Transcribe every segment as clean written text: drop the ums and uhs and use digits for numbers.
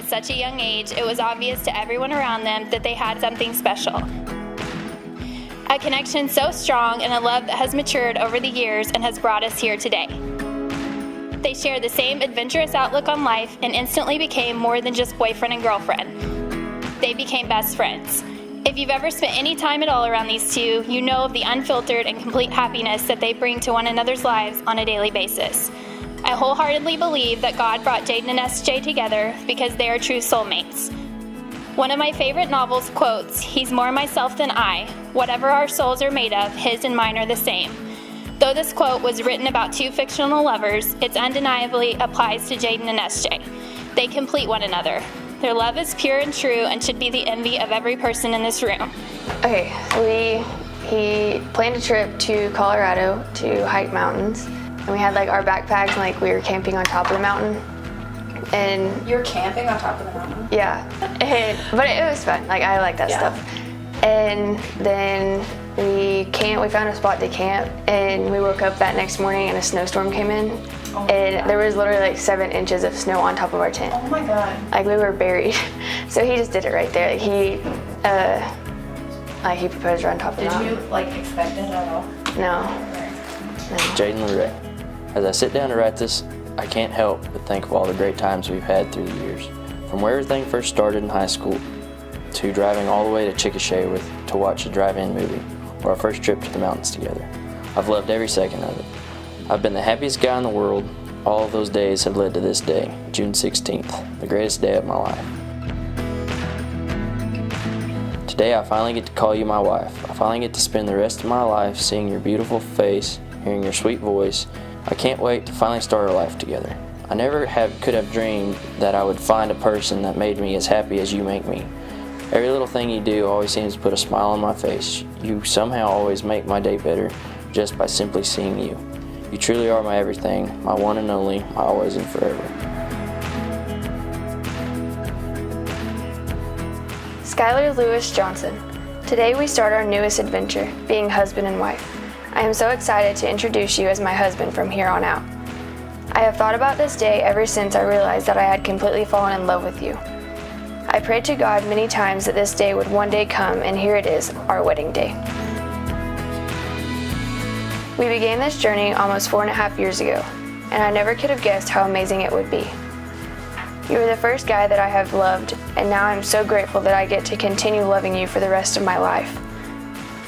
at such a young age, it was obvious to everyone around them that they had something special. A connection so strong and a love that has matured over the years and has brought us here today. They share the same adventurous outlook on life and instantly became more than just boyfriend and girlfriend. They became best friends. If you've ever spent any time at all around these two, you know of the unfiltered and complete happiness that they bring to one another's lives on a daily basis. I wholeheartedly believe that God brought Jaden and SJ together because they are true soulmates. One of my favorite novels quotes, "He's more myself than I. Whatever our souls are made of, his and mine are the same." Though this quote was written about two fictional lovers, it undeniably applies to Jaden and SJ. They complete one another. Their love is pure and true and should be the envy of every person in this room. Okay, he planned a trip to Colorado to hike mountains, and we had like our backpacks and like we were camping on top of the mountain. And you were camping on top of the mountain? Yeah, but it was fun. Like I like that stuff. And then we found a spot to camp, and we woke up that next morning and a snowstorm came in. Oh and there was literally like 7 inches of snow on top of our tent. Oh my God. Like we were buried. So he just did it right there. Like he proposed right on top of the mountain. Did you like expect it at all? No. Jaden Lorette. As I sit down to write this, I can't help but think of all the great times we've had through the years. From where everything first started in high school, to driving all the way to Chickasha to watch a drive-in movie, or our first trip to the mountains together. I've loved every second of it. I've been the happiest guy in the world. All of those days have led to this day, June 16th, the greatest day of my life. Today I finally get to call you my wife. I finally get to spend the rest of my life seeing your beautiful face, hearing your sweet voice. I can't wait to finally start our life together. I never could have dreamed that I would find a person that made me as happy as you make me. Every little thing you do always seems to put a smile on my face. You somehow always make my day better just by simply seeing you. You truly are my everything, my one and only, my always and forever. Skylor Lewis Johnson. Today we start our newest adventure, being husband and wife. I am so excited to introduce you as my husband from here on out. I have thought about this day ever since I realized that I had completely fallen in love with you. I prayed to God many times that this day would one day come, and here it is, our wedding day. We began this journey almost 4.5 years ago, and I never could have guessed how amazing it would be. You were the first guy that I have loved, and now I'm so grateful that I get to continue loving you for the rest of my life.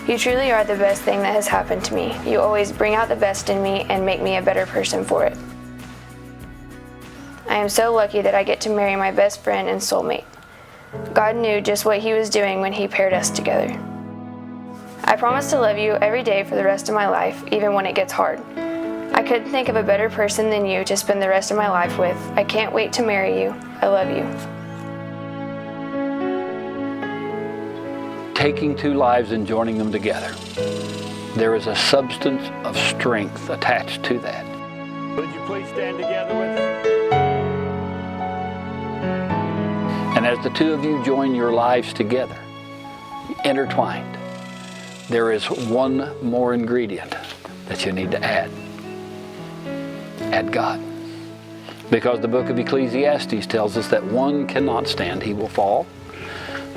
You truly are the best thing that has happened to me. You always bring out the best in me and make me a better person for it. I am so lucky that I get to marry my best friend and soulmate. God knew just what He was doing when He paired us together. I promise to love you every day for the rest of my life, even when it gets hard. I couldn't think of a better person than you to spend the rest of my life with. I can't wait to marry you. I love you. Taking two lives and joining them together. There is a substance of strength attached to that. Would you please stand together with us? And as the two of you join your lives together, intertwined, there is one more ingredient that you need to add. Add God. Because the book of Ecclesiastes tells us that one cannot stand, he will fall.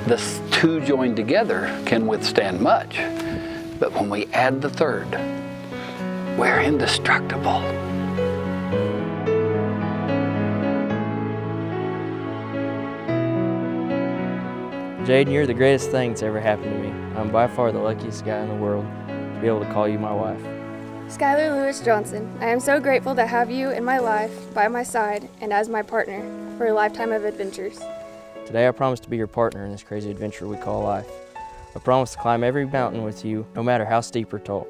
The two joined together can withstand much, but when we add the third, we're indestructible. Jaden, you're the greatest thing that's ever happened to me. I'm by far the luckiest guy in the world to be able to call you my wife. Skylor Lewis Johnson, I am so grateful to have you in my life, by my side, and as my partner for a lifetime of adventures. Today I promise to be your partner in this crazy adventure we call life. I promise to climb every mountain with you, no matter how steep or tall.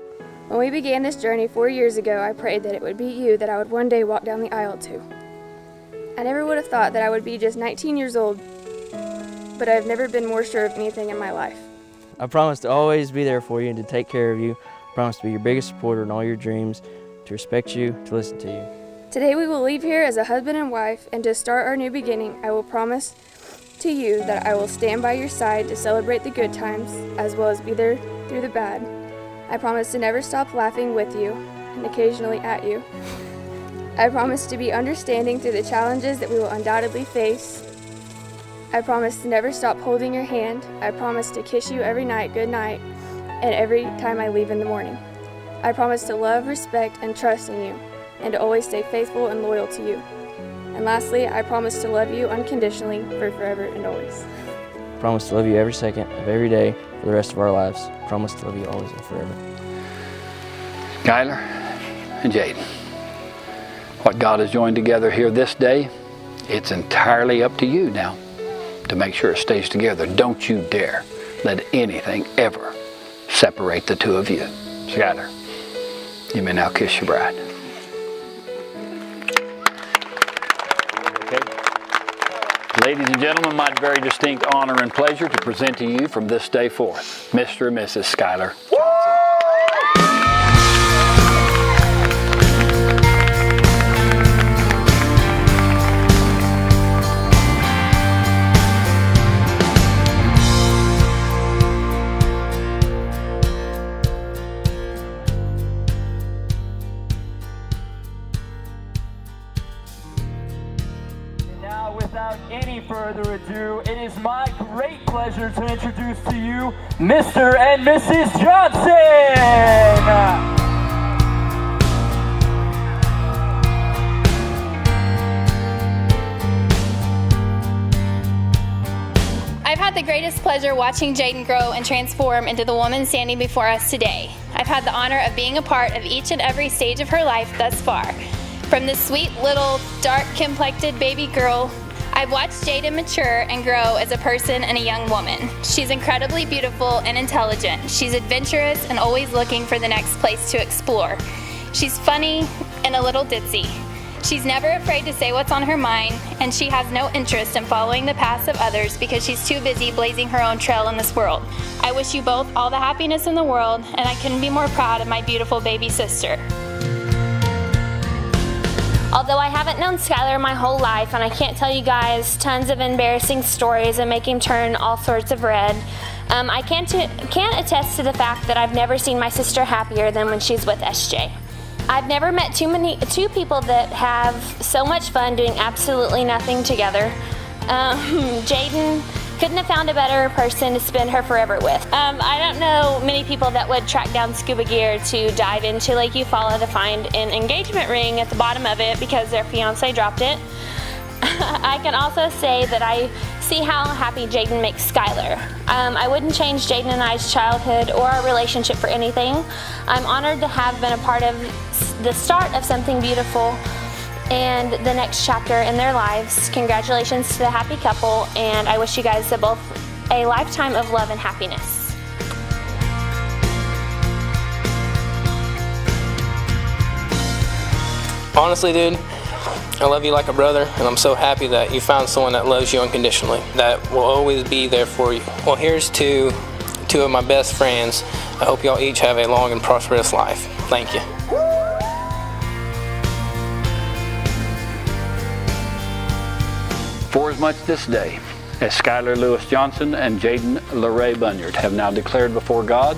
When we began this journey 4 years ago, I prayed that it would be you that I would one day walk down the aisle to. I never would have thought that I would be just 19 years old, but I've never been more sure of anything in my life. I promise to always be there for you and to take care of you. I promise to be your biggest supporter in all your dreams, to respect you, to listen to you. Today we will leave here as a husband and wife, and to start our new beginning, I will promise to you that I will stand by your side to celebrate the good times, as well as be there through the bad. I promise to never stop laughing with you, and occasionally at you. I promise to be understanding through the challenges that we will undoubtedly face, I promise to never stop holding your hand. I promise to kiss you every night good night and every time I leave in the morning. I promise to love, respect, and trust in you, and to always stay faithful and loyal to you. And lastly, I promise to love you unconditionally for forever and always. Promise to love you every second of every day for the rest of our lives. Promise to love you always and forever. Skylor and Jaden, what God has joined together here this day, it's entirely up to you now to make sure it stays together. Don't you dare let anything ever separate the two of you. Skylor, you may now kiss your bride. Okay. Ladies and gentlemen, my very distinct honor and pleasure to present to you from this day forth, Mr. and Mrs. Skylor. Without any further ado, it is my great pleasure to introduce to you Mr. and Mrs. Johnson! I've had the greatest pleasure watching Jaden grow and transform into the woman standing before us today. I've had the honor of being a part of each and every stage of her life thus far. From this sweet little dark-complected baby girl, I've watched Jaden mature and grow as a person and a young woman. She's incredibly beautiful and intelligent. She's adventurous and always looking for the next place to explore. She's funny and a little ditzy. She's never afraid to say what's on her mind, and she has no interest in following the paths of others because she's too busy blazing her own trail in this world. I wish you both all the happiness in the world, and I couldn't be more proud of my beautiful baby sister. Although I haven't known Skylor my whole life, and I can't tell you guys tons of embarrassing stories and make him turn all sorts of red, I can't attest to the fact that I've never seen my sister happier than when she's with SJ. I've never met two people that have so much fun doing absolutely nothing together. Jaden couldn't have found a better person to spend her forever with. I don't know many people that would track down scuba gear to dive into Lake Eufaula to find an engagement ring at the bottom of it because their fiance dropped it. I can also say that I see how happy Jaden makes Skylor. I wouldn't change Jaden and I's childhood or our relationship for anything. I'm honored to have been a part of the start of something beautiful and the next chapter in their lives. Congratulations to the happy couple, and I wish you guys both a lifetime of love and happiness. Honestly, dude, I love you like a brother, and I'm so happy that you found someone that loves you unconditionally, that will always be there for you. Well, here's to two of my best friends. I hope y'all each have a long and prosperous life. Thank you. Forasmuch this day, as Skylor Lewis Johnson and Jaden LaRae Bunyard have now declared before God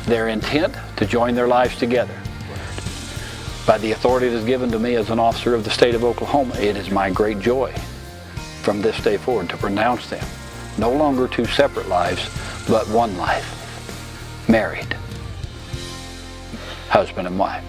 their intent to join their lives together. By the authority that is given to me as an officer of the state of Oklahoma, it is my great joy from this day forward to pronounce them no longer two separate lives, but one life, married, husband and wife.